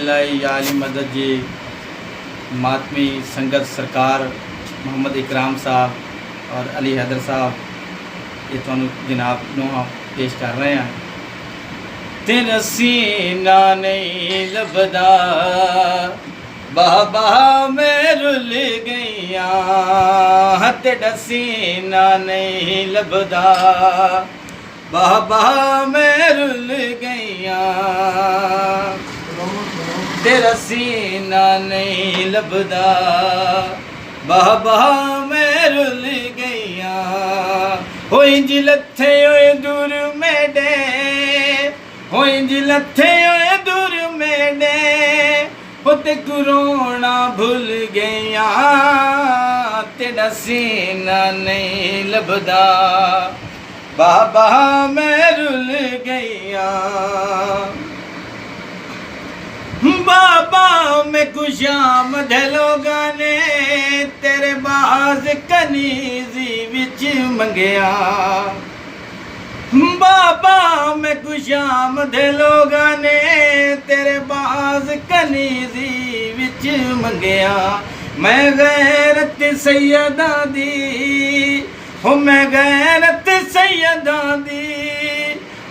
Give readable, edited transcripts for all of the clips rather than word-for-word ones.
इलाही या अली मदद जी मातमी संगत सरकार मोहम्मद इकराम साहब और अली हैदर साहब ये तुहानू जनाब नूं पेश कर रहे हैं। तेरा सीना नहीं लभदा बाबा मैं रुल गईया, तेरा सीना नहीं लभदा बाबा मैं रुल गईया, तेरा सीना नहीं लभदा बाबा मैं रुल गईया। हो इंज लथे ओए दूर मेडे, हो इंज लथे ओए दूर मेडे, हो ते कुरोना भूल गईया, तेरा सीना नहीं लभदा बाबा मैं रुल गईया। बाबा मैं खुशाम दे लोगां ने तेरे बाज कनीजी विच मंगया, बाबा मैं खुशाम दे लोगां ने तेरे बाज कनीजी विच मंगया। मैं गैरत सैयदा दी, हो मैं गैरत सैयदा दी,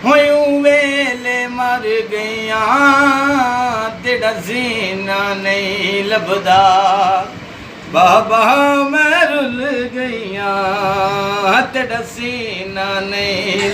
होयूं वेले मर गईया, तेरा सीना नहीं लभदा बाबा मैं रुल गईया, तेरा सीना नहीं